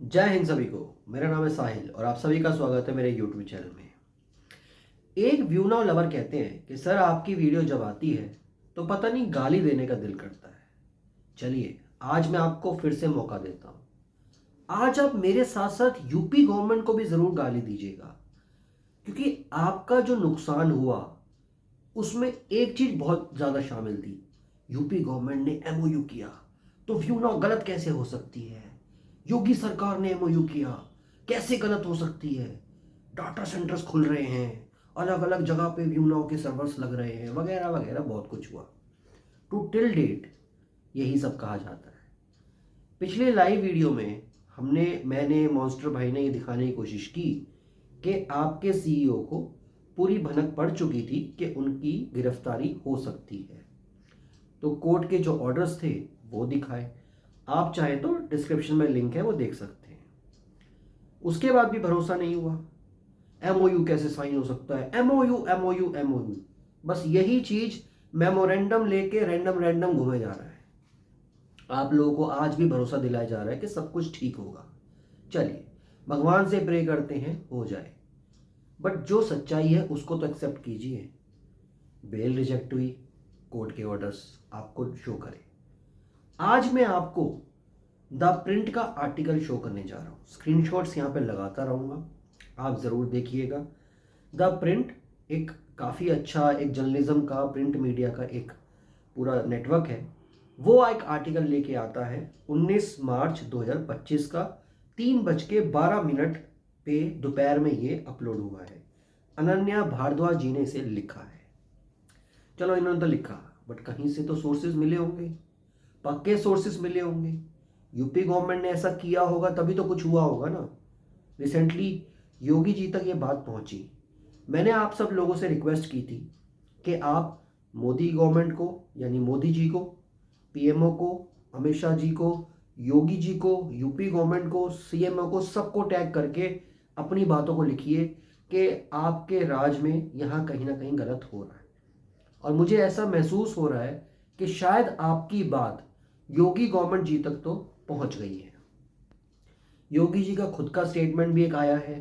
जय हिंद सभी को। मेरा नाम है साहिल और आप सभी का स्वागत है मेरे यूट्यूब चैनल में। एक व्यू नाउ लवर कहते हैं कि सर आपकी वीडियो जब आती है तो पता नहीं गाली देने का दिल करता है। चलिए आज मैं आपको फिर से मौका देता हूँ। आज आप मेरे साथ साथ यूपी गवर्नमेंट को भी ज़रूर गाली दीजिएगा, क्योंकि आपका जो नुकसान हुआ उसमें एक चीज़ बहुत ज़्यादा शामिल थी। यूपी गवर्नमेंट ने एमओयू किया तो व्यू नाउ गलत कैसे हो सकती है? योगी सरकार ने एमओयू किया, कैसे गलत हो सकती है? डाटा सेंटर्स खुल रहे हैं, अलग अलग जगह पे व्यू नाउ के सर्वर्स लग रहे हैं, वगैरह वगैरह बहुत कुछ हुआ। टू टिल डेट यही सब कहा जाता है। पिछले लाइव वीडियो में मैंने मॉन्स्टर भाई ने ये दिखाने की कोशिश की कि आपके सीईओ को पूरी भनक पड़ चुकी थी कि उनकी गिरफ्तारी हो सकती है। तो कोर्ट के जो ऑर्डर्स थे वो दिखाए। आप चाहें तो डिस्क्रिप्शन में लिंक है, वो देख सकते हैं। उसके बाद भी भरोसा नहीं हुआ। एमओयू कैसे साइन हो सकता है? एमओयू एमओयू एमओयू, बस यही चीज मेमोरेंडम लेके रैंडम रैंडम घूमे जा रहा है। आप लोगों को आज भी भरोसा दिलाया जा रहा है कि सब कुछ ठीक होगा। चलिए भगवान से प्रे करते हैं हो जाए, बट जो सच्चाई है उसको तो एक्सेप्ट कीजिए। बेल रिजेक्ट हुई, कोर्ट के ऑर्डर्स आपको शो करें। आज मैं आपको द प्रिंट का आर्टिकल शो करने जा रहा हूँ। स्क्रीनशॉट्स यहाँ पे लगाता रहूँगा, आप ज़रूर देखिएगा। द प्रिंट एक काफ़ी अच्छा एक जर्नलिज्म का, प्रिंट मीडिया का एक पूरा नेटवर्क है। वो एक आर्टिकल लेके आता है 19 मार्च 2025 का 3:12 पे दोपहर में ये अपलोड हुआ है। अनन्या भारद्वाज जी ने इसे लिखा है। चलो इन्होंने तो लिखा, बट कहीं से तो सोर्सेज मिले होंगे, पक्के सोर्सेज मिले होंगे। यूपी गवर्नमेंट ने ऐसा किया होगा तभी तो कुछ हुआ होगा ना। रिसेंटली योगी जी तक ये बात पहुंची। मैंने आप सब लोगों से रिक्वेस्ट की थी कि आप मोदी गवर्नमेंट को, यानी मोदी जी को, पीएमओ को, अमित शाह जी को, योगी जी को, यूपी गवर्नमेंट को, सीएमओ को, सबको टैग करके अपनी बातों को लिखिए कि आपके राज में यहाँ कहीं ना कहीं गलत हो रहा है। और मुझे ऐसा महसूस हो रहा है कि शायद आपकी बात योगी गवर्नमेंट जी तक तो पहुंच गई है। योगी जी का खुद का स्टेटमेंट भी एक आया है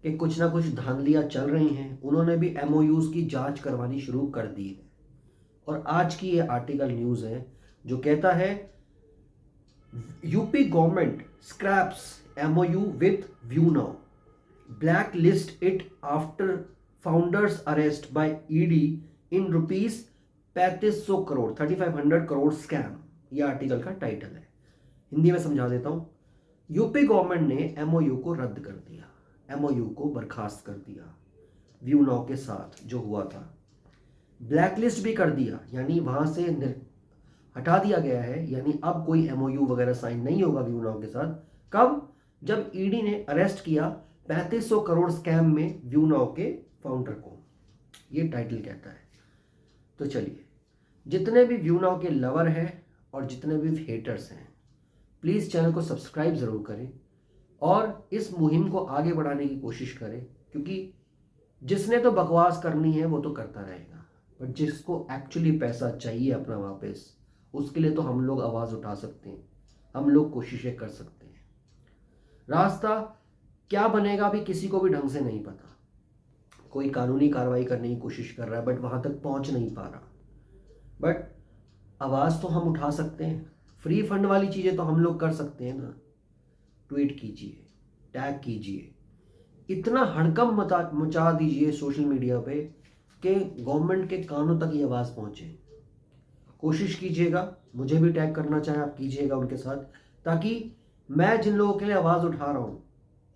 कि कुछ ना कुछ धांधलियां चल रही हैं। उन्होंने भी एमओयूज की जांच करवानी शुरू कर दी है। और आज की ये आर्टिकल न्यूज़ है जो कहता है UP government scraps MOU with ViewNow, black list it after founders arrest by ED in rupees 3500 crore, 3500 crore scam. ये आर्टिकल का टाइटल है। हिंदी में समझा देता हूं। यूपी गवर्नमेंट ने एमओयू को रद्द कर दिया, एमओयू को बर्खास्त कर दिया। व्यू नाउ के साथ जो हुआ था, ब्लैकलिस्ट भी कर दिया, यानी वहां से हटा दिया गया है। यानी अब कोई एमओयू वगैरह साइन नहीं होगा व्यू नाउ के साथ। कब? जब ईडी ने अरेस्ट किया 3500 करोड़ स्कैम में व्यू नाउ के फाउंडर को। ये टाइटल कहता है। तो चलिए, जितने भी व्यू नाउ के लवर हैं और जितने भी हेटर्स हैं, प्लीज़ चैनल को सब्सक्राइब ज़रूर करें और इस मुहिम को आगे बढ़ाने की कोशिश करें, क्योंकि जिसने तो बकवास करनी है वो तो करता रहेगा, बट जिसको एक्चुअली पैसा चाहिए अपना वापस, उसके लिए तो हम लोग आवाज़ उठा सकते हैं, हम लोग कोशिशें कर सकते हैं। रास्ता क्या बनेगा अभी किसी को भी ढंग से नहीं पता। कोई कानूनी कार्रवाई करने की कोशिश कर रहा है बट वहाँ तक पहुँच नहीं पा रहा। बट आवाज़ तो हम उठा सकते हैं। फ्री फंड वाली चीज़ें तो हम लोग कर सकते हैं ना। ट्वीट कीजिए, टैग कीजिए, इतना हड़कंप मचा दीजिए सोशल मीडिया पे कि गवर्नमेंट के कानों तक ये आवाज़ पहुंचे। कोशिश कीजिएगा, मुझे भी टैग करना चाहे आप कीजिएगा उनके साथ, ताकि मैं जिन लोगों के लिए आवाज़ उठा रहा हूँ,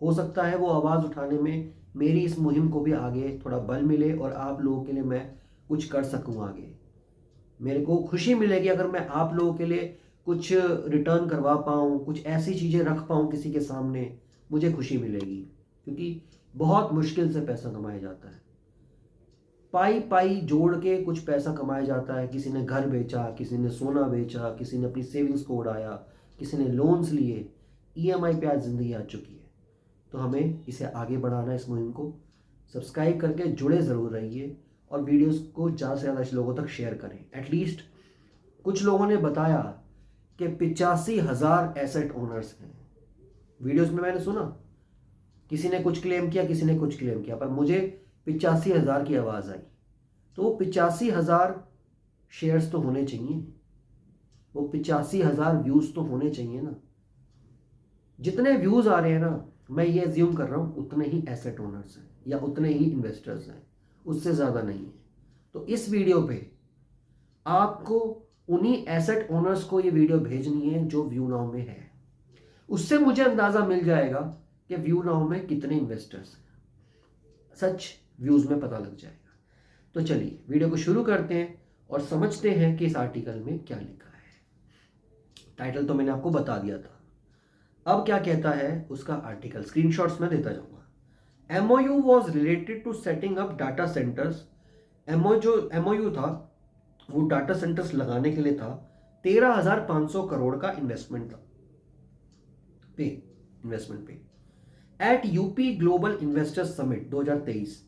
हो सकता है वो आवाज़ उठाने में मेरी इस मुहिम को भी आगे थोड़ा बल मिले और आप लोगों के लिए मैं कुछ कर सकूँ आगे। मेरे को खुशी मिलेगी अगर मैं आप लोगों के लिए कुछ रिटर्न करवा पाऊँ, कुछ ऐसी चीज़ें रख पाऊँ किसी के सामने, मुझे खुशी मिलेगी। क्योंकि बहुत मुश्किल से पैसा कमाया जाता है, पाई पाई जोड़ के कुछ पैसा कमाया जाता है। किसी ने घर बेचा, किसी ने सोना बेचा, किसी ने अपनी सेविंग्स को उड़ाया, किसी ने लोन्स लिए। ईएमआई पे आज ज़िंदगी आ चुकी है। तो हमें इसे आगे बढ़ाना है, इस मुहिम को। सब्सक्राइब करके जुड़े ज़रूर रहिए और वीडियोस को ज़्यादा से ज़्यादा लोगों तक शेयर करें। एटलीस्ट कुछ लोगों ने बताया कि 85,000 एसेट ओनर्स हैं। वीडियोस में मैंने सुना, किसी ने कुछ क्लेम किया, किसी ने कुछ क्लेम किया, पर मुझे 85,000 की आवाज़ आई। तो वो 85,000 शेयर्स तो होने चाहिए, वो 85,000 व्यूज़ तो होने चाहिए ना। जितने व्यूज़ आ रहे हैं ना, मैं ये अज्यूम कर रहा हूँ उतने ही एसेट ओनर्स हैं या उतने ही इन्वेस्टर्स हैं, उससे ज़्यादा नहीं है। तो इस वीडियो पे आपको उन्हीं एसेट ओनर्स को ये वीडियो भेजनी है जो व्यू नाउ में है। उससे मुझे अंदाज़ा मिल जाएगा कि व्यू नाउ में कितने इन्वेस्टर्स हैं, सच व्यूज़ में पता लग जाएगा। तो चलिए वीडियो को शुरू करते हैं और समझते हैं कि इस आर्टिकल में क्या लिखा है। टाइटल तो मैंने आपको बता दिया था, अब क्या कहता है उसका आर्टिकल स्क्रीनशॉट्स में देता जाऊंगा। MOU was related to setting up data centres. MOU था वो डाटा सेंटर्स लगाने के लिए था। 13,500 करोड़ का इन्वेस्टमेंट था, इन्वेस्टमेंट पे at UP global investors summit 2023।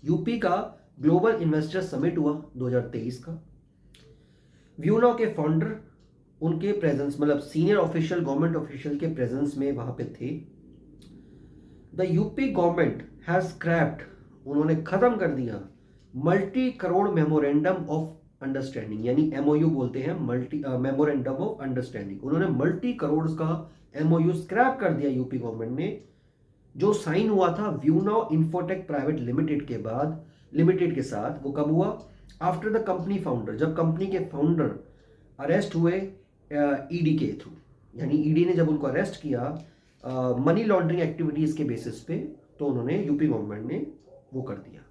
UP का ग्लोबल इन्वेस्टर्स समिट हुआ 2023 का। व्यूनाउ के फाउंडर उनके प्रेजेंस, मतलब सीनियर ऑफिशियल गवर्नमेंट ऑफिशियल के प्रेजेंस में वहां पे थे। The UP government has scrapped, उन्होंने खत्म कर दिया multi crore memorandum of understanding, यानी MOU बोलते हैं मल्टी मेमोरेंडम ऑफ अंडरस्टैंडिंग। उन्होंने मल्टी करोड़ का MOU स्क्रैप कर दिया यूपी गवर्नमेंट ने, जो साइन हुआ था व्यूनाउ इन्फोटेक प्राइवेट लिमिटेड के साथ। वो कब हुआ? आफ्टर द कंपनी फाउंडर, जब कंपनी के फाउंडर अरेस्ट हुए ईडी के थ्रू, यानी ईडी ने जब उनको अरेस्ट किया मनी लॉन्ड्रिंग एक्टिविटीज के बेसिस पे, तो उन्होंने यूपी गवर्नमेंट ने वो कर दिया,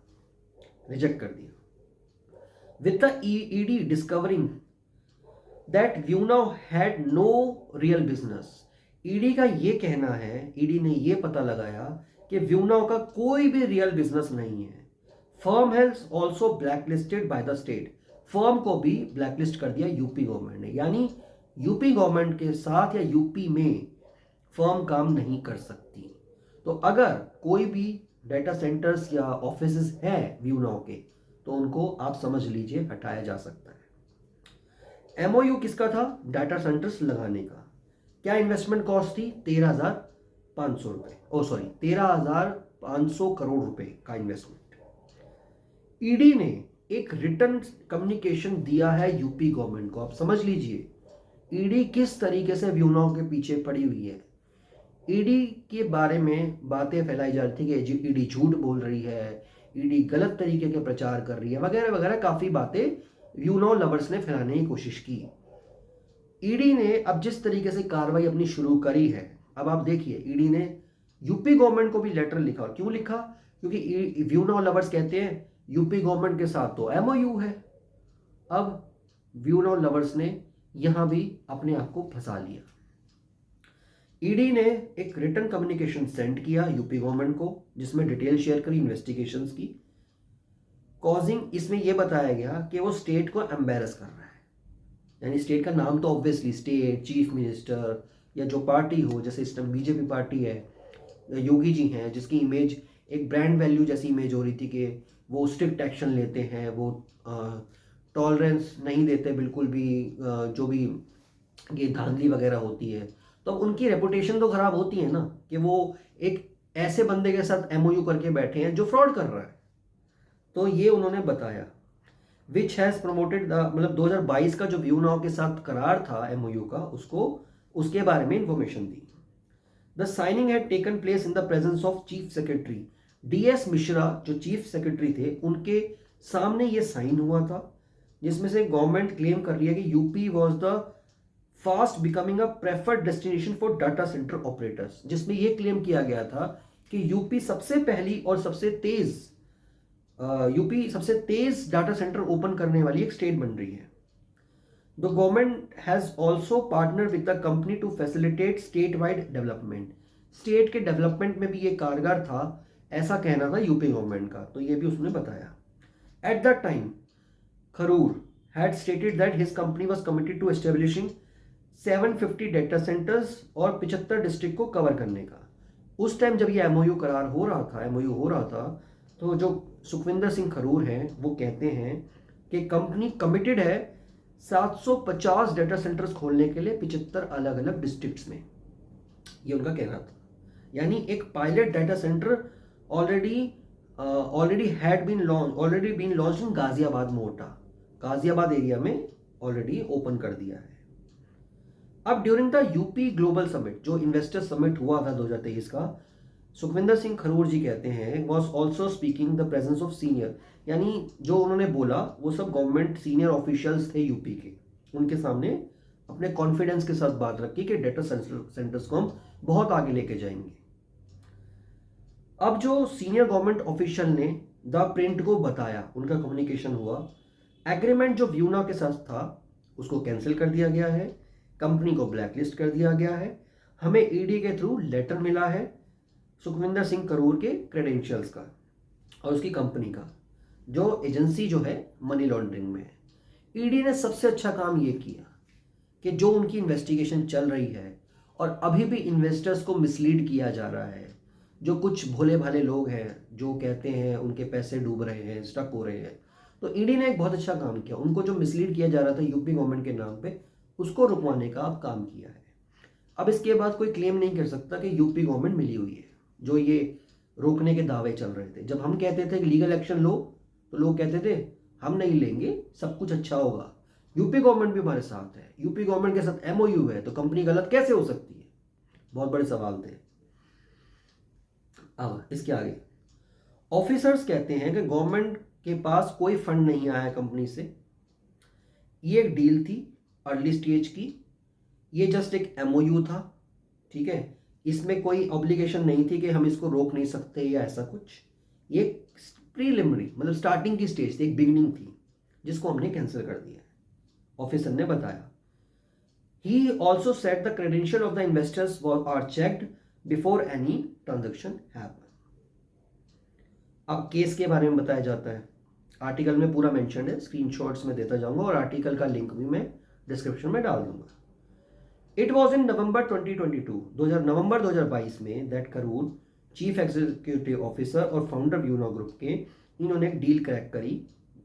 रिजेक्ट कर दिया। With the ED discovering that Viewnow had no real business, ED का ये कहना है, ईडी ने ये पता लगाया कि व्यूनाउ का कोई भी रियल बिजनेस नहीं है। Firm has also blacklisted by the state, firm को भी ब्लैकलिस्ट कर दिया यूपी गवर्नमेंट ने, यानी यूपी गवर्नमेंट के साथ या यूपी में फर्म काम नहीं कर सकती। तो अगर कोई भी डाटा सेंटर्स या ऑफिसेस हैं व्यूनाउ के, तो उनको आप समझ लीजिए हटाया जा सकता है। MOU किसका था? डाटा सेंटर्स लगाने का। क्या इन्वेस्टमेंट कॉस्ट थी? 13,500 रुपए, 13,500 करोड़ रुपए का इन्वेस्टमेंट। ईडी ने एक रिटर्न कम्युनिकेशन दिया है यूपी गवर्नमेंट को। आप समझ लीजिए ईडी किस तरीके से व्यूनाउ के पीछे पड़ी हुई है। ईडी के बारे में बातें फैलाई जा रही थी कि ईडी झूठ बोल रही है, ईडी गलत तरीके के प्रचार कर रही है, वगैरह वगैरह काफी बातें व्यूनाउ लवर्स ने फैलाने की कोशिश की। ईडी ने अब जिस तरीके से कार्रवाई अपनी शुरू करी है, अब आप देखिए ईडी ने यूपी गवर्नमेंट को भी लेटर लिखा। और क्यों लिखा? क्योंकि व्यूनाउ लवर्स कहते हैं यूपी गवर्नमेंट के साथ तो MOU है। अब व्यूनाउ लवर्स ने यहां भी अपने आप को फंसा लिया। ईडी ने एक रिटर्न कम्युनिकेशन सेंड किया यूपी गवर्नमेंट को, जिसमें डिटेल शेयर करी इन्वेस्टिगेशंस की। कॉजिंग, इसमें यह बताया गया कि वो स्टेट को एम्बेरस कर रहा है, यानी स्टेट का नाम तो ऑब्वियसली स्टेट, चीफ मिनिस्टर या जो पार्टी हो, जैसे इस टाइम बीजेपी पार्टी है, योगी जी हैं, जिसकी इमेज एक ब्रांड वैल्यू जैसी इमेज हो रही थी कि वो स्ट्रिक्ट एक्शन लेते हैं, वो टॉलरेंस नहीं देते बिल्कुल भी, जो भी ये धांधली वगैरह होती है। तो उनकी रेपुटेशन तो खराब होती है ना, कि वो एक ऐसे बंदे के साथ MOU करके बैठे हैं जो फ्रॉड कर रहा है। तो ये उन्होंने बताया। विच हैज़ प्रमोटेड द, मतलब 2022 का जो व्यूनाउ के साथ करार था MOU का, उसके बारे में information the. The signing had taken place in the presence of chief secretary DS Mishra, जो चीफ सेक्रेटरी थे, उनके सामने ये साइन हुआ था, जिसमें से गवर्नमेंट क्लेम कर रही है कि UP was the fast becoming a preferred destination for data centre operators, जिसमें यह क्लेम किया गया था कि यूपी सबसे पहली और सबसे तेज डाटा सेंटर ओपन करने वाली एक स्टेट बन रही है। The government has also partner with the company to facilitate state wide development, state के डेवलपमेंट में भी ये कारगर था, ऐसा कहना था यूपी गवर्नमेंट का। तो ये भी उसने बताया। At the time Kharoor had stated that his company was committed to establishing 750 data centers और 75 डिस्ट्रिक्ट को कवर करने का। उस टाइम जब ये MOU हो रहा था, तो जो सुखविंदर सिंह खरूर हैं वो कहते हैं कि कंपनी कमिटेड है 750 डाटा सेंटर्स खोलने के लिए 75 अलग अलग डिस्ट्रिक्ट्स में, ये उनका कहना था। यानी एक pilot data centre already been launch in Ghaziabad मोटा, गाजियाबाद एरिया में ऑलरेडी ओपन कर दिया है। अब during the UP global summit, जो इन्वेस्टर समिट हुआ था 2023 का, सुखविंदर सिंह खरोर जी कहते हैं was also speaking the presence of senior, यानी जो उन्होंने बोला वो सब गवर्नमेंट सीनियर ऑफिशियल्स थे यूपी के, उनके सामने अपने कॉन्फिडेंस के साथ बात रखी कि डेटा सेंटर्स को हम बहुत आगे लेके जाएंगे। अब जो सीनियर गवर्नमेंट ऑफिशियल ने द प्रिंट को बताया, उनका कम्युनिकेशन हुआ, एग्रीमेंट जो व्यूना के साथ था उसको कैंसिल कर दिया गया है, कंपनी को ब्लैकलिस्ट कर दिया गया है, हमें ईडी के थ्रू लेटर मिला है सुखविंदर सिंह करोर के क्रेडेंशियल्स का और उसकी कंपनी का, जो एजेंसी जो है मनी लॉन्ड्रिंग में है। ईडी ने सबसे अच्छा काम ये किया कि जो उनकी इन्वेस्टिगेशन चल रही है और अभी भी इन्वेस्टर्स को मिसलीड किया जा रहा है, जो कुछ भोले भाले लोग हैं जो कहते हैं उनके पैसे डूब रहे हैं, स्टक हो रहे हैं, तो ईडी ने एक बहुत अच्छा काम किया, उनको जो मिसलीड किया जा रहा था यूपी गवर्नमेंट के नाम पे, उसको रुकवाने का अब काम किया है। अब इसके बाद कोई क्लेम नहीं कर सकता कि यूपी गवर्नमेंट मिली हुई है, जो ये रोकने के दावे चल रहे थे। जब हम कहते थे कि लीगल एक्शन लो तो लोग कहते थे हम नहीं लेंगे, सब कुछ अच्छा होगा, यूपी गवर्नमेंट भी हमारे साथ है, यूपी गवर्नमेंट के साथ एमओयू है, तो कंपनी गलत कैसे हो सकती है? बहुत बड़े सवाल थे। अब इसके आगे ऑफिसर्स कहते हैं कि गवर्नमेंट के पास कोई फंड नहीं आया कंपनी से, ये एक डील थी अर्ली स्टेज की, ये जस्ट एक एमओयू था, ठीक है, इसमें कोई ऑब्लिगेशन नहीं थी कि हम इसको रोक नहीं सकते या ऐसा कुछ, ये प्रीलिमिनरी मतलब स्टार्टिंग की स्टेज थी, एक बिगिनिंग थी, जिसको हमने कैंसिल कर दिया है, ऑफिसर ने बताया। He also set the credential of the investors are checked before any transaction happen. अब केस के बारे में बताया जाता है, आर्टिकल में पूरा मेंशन है, स्क्रीनशॉट्स में देता जाऊंगा और आर्टिकल का लिंक भी मैं डिस्क्रिप्शन में डाल दूंगा। इट वॉज इन नवंबर 2022 नवंबर 2022 में that Karur chief executive officer और फाउंडर व्यूनो ग्रुप के, इन्होंने एक डील क्रैक करी,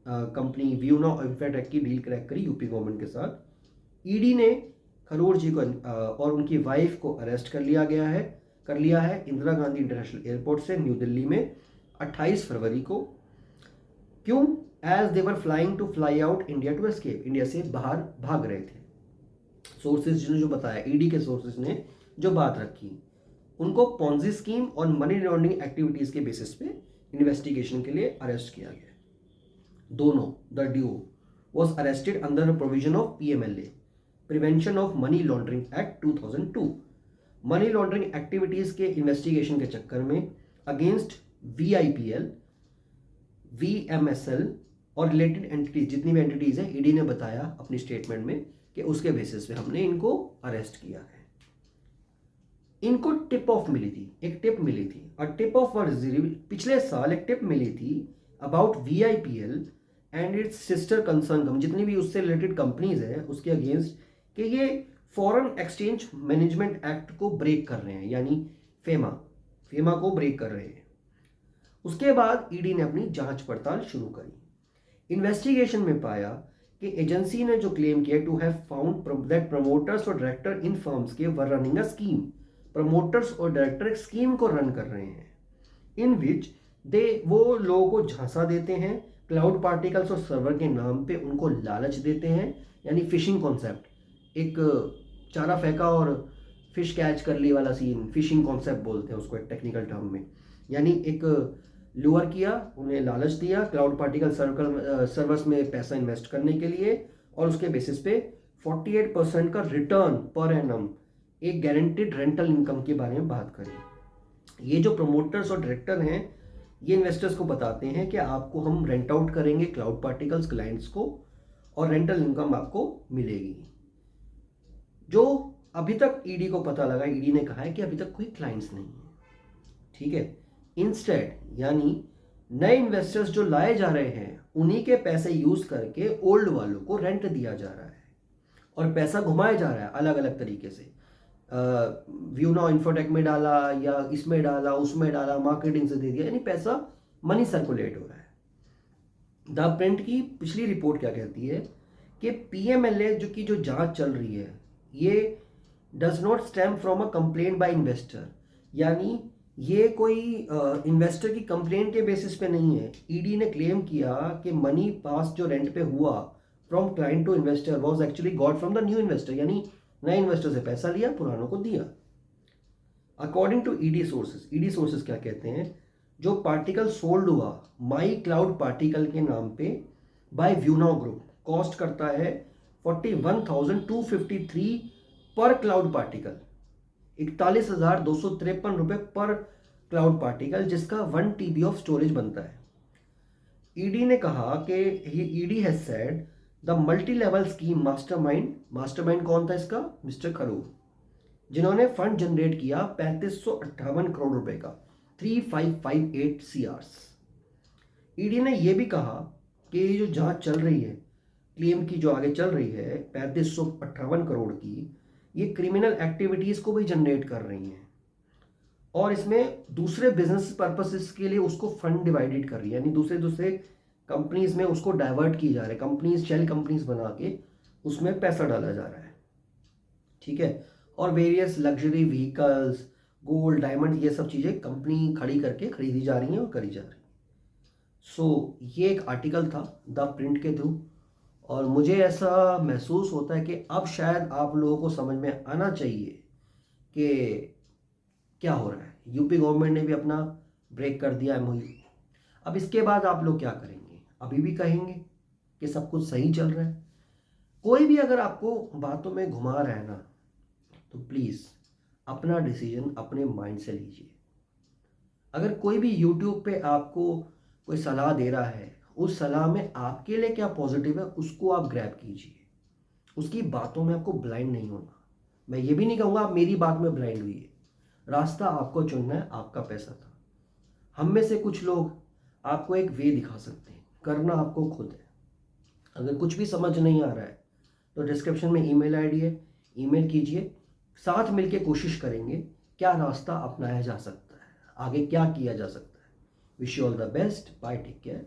कंपनी व्यूनो इंफ्राटेक की डील क्रैक करी यूपी गवर्नमेंट के साथ। ईडी ने खरोर जी को और उनकी वाइफ को अरेस्ट कर लिया है इंदिरा गांधी इंटरनेशनल एयरपोर्ट से न्यू दिल्ली में 28 फरवरी को। क्यों? As they were flying to fly out India to escape, India से बाहर भाग रहे थे। सोर्सेज ने जो बताया, ईडी के सोर्सेज ने जो बात रखी, उनको पॉन्जी स्कीम और मनी लॉन्ड्रिंग एक्टिविटीज के बेसिस पे इन्वेस्टिगेशन के लिए अरेस्ट किया गया। दोनों, the due was arrested under provision of PMLA, prevention of money laundering act 2002। Money laundering activities के इन्वेस्टिगेशन के चक्कर में अगेंस्ट वीआईपीएल, वीएमएसएल और रिलेटेड एंटिटीज, जितनी भी एंटिटीज है, ईडी ने बताया अपनी स्टेटमेंट में कि उसके बेसिस पे हमने इनको अरेस्ट किया है। इनको टिप ऑफ मिली थी, एक टिप मिली थी, और टिप ऑफ पिछले साल एक टिप मिली थी about VIPL and its sister concern, जितनी भी उससे रिलेटेड कंपनीज है उसके अगेंस्ट, कि ये फॉरेन एक्सचेंज मैनेजमेंट एक्ट को ब्रेक कर रहे हैं, यानी फेमा को ब्रेक कर रहे हैं। उसके बाद ईडी ने अपनी जांच पड़ताल शुरू करी। इन्वेस्टिगेशन में पाया कि एजेंसी ने जो क्लेम किया to have found that promoters और डायरेक्टर इन फर्म्स के were running a scheme, promoters और डायरेक्टर एक स्कीम को रन कर रहे हैं, इन विच वो लोगों को झांसा देते हैं, क्लाउड पार्टिकल्स और सर्वर के नाम पे उनको लालच देते हैं, यानी फिशिंग कॉन्सेप्ट, एक चारा फेंका और फिश कैच कर ली वाला सीन, फिशिंग कॉन्सेप्ट बोलते हैं उसको एक टेक्निकल टर्म में, यानी एक लूअर किया, उन्हें लालच दिया क्लाउड पार्टिकल सर्वर्स में पैसा इन्वेस्ट करने के लिए, और उसके बेसिस पे 48% का रिटर्न पर एनम, एक गारंटीड रेंटल इनकम के बारे में बात करें। ये जो प्रमोटर्स और डायरेक्टर हैं, ये इन्वेस्टर्स को बताते हैं कि आपको हम रेंट आउट करेंगे क्लाउड पार्टिकल्स क्लाइंट्स को, और रेंटल इनकम आपको मिलेगी। जो अभी तक ईडी को पता लगा, ईडी ने कहा है कि अभी तक कोई क्लाइंट्स नहीं है, ठीक है। इंस्टेड यानी नए इन्वेस्टर्स जो लाए जा रहे हैं, उन्हीं के पैसे यूज करके ओल्ड वालों को रेंट दिया जा रहा है और पैसा घुमाया जा रहा है अलग अलग तरीके से। व्यूनो इन्फोटेक में डाला या इसमें डाला, उसमें डाला, मार्केटिंग से दे दिया, यानी पैसा मनी सर्कुलेट हो रहा है। द प्रिंट की पिछली रिपोर्ट क्या कहती है कि पीएमएलए जो जांच चल रही है, ये does not stem from a complaint bye investor, यानी ये कोई इन्वेस्टर की कंप्लेंट के बेसिस पे नहीं है। ईडी ने क्लेम किया कि मनी पास जो रेंट पे हुआ from client to investor was actually got from the new investor, यानी नए इन्वेस्टर से पैसा लिया, पुरानों को दिया। अकॉर्डिंग टू ईडी सोर्सेज क्या कहते हैं, जो पार्टिकल सोल्ड हुआ माई क्लाउड पार्टिकल के नाम पे बाय व्यूनाउ ग्रुप कॉस्ट करता है 41,253 पर क्लाउड पार्टिकल, 41,253 रुपये पर क्लाउड पार्टिकल, जिसका 1 TB ऑफ स्टोरेज बनता है। ईडी ने कहा कि ED has said the multi level scheme mastermind कौन था इसका, मिस्टर खरूर, जिन्होंने फंड जनरेट किया 3558 करोड़ रुपए का, 3558 CRs। ईडी ने यह भी कहा कि ये जो जांच चल रही है, क्लेम की जो आगे चल रही है 3558 करोड़ की, ये क्रिमिनल एक्टिविटीज़ को भी जनरेट कर रही हैं और इसमें दूसरे बिजनेस पर्पसेस के लिए उसको फंड डिवाइडेड कर रही है, यानी दूसरे कंपनीज में उसको डाइवर्ट की जा रही है, कंपनीज शेल कंपनीज बना के उसमें पैसा डाला जा रहा है, ठीक है। और various luxury vehicles, gold, diamond, ये सब चीज़ें कंपनी खड़ी करके खरीदी जा रही हैं और करी जा रही हैं। सो ये एक आर्टिकल था द प्रिंट के थ्रू, और मुझे ऐसा महसूस होता है कि अब शायद आप लोगों को समझ में आना चाहिए कि क्या हो रहा है। यूपी गवर्नमेंट ने भी अपना ब्रेक कर दिया MOU। अब इसके बाद आप लोग क्या करेंगे? अभी भी कहेंगे कि सब कुछ सही चल रहा है? कोई भी अगर आपको बातों में घुमा रहा है ना, तो प्लीज़ अपना डिसीजन अपने माइंड से लीजिए। अगर कोई भी यूट्यूब पे आपको कोई सलाह दे रहा है, उस सलाह में आपके लिए क्या पॉजिटिव है उसको आप ग्रैब कीजिए, उसकी बातों में आपको ब्लाइंड नहीं होना। मैं ये भी नहीं कहूँगा आप मेरी बात में ब्लाइंड हुई, रास्ता आपको चुनना है, आपका पैसा था। हम में से कुछ लोग आपको एक वे दिखा सकते हैं, करना आपको खुद है। अगर कुछ भी समझ नहीं आ रहा है तो डिस्क्रिप्शन में ईमेल आईडी है, ईमेल कीजिए, साथ मिलके कोशिश करेंगे क्या रास्ता अपनाया जा सकता है, आगे क्या किया जा सकता है। Wish you all the best, bye, take care.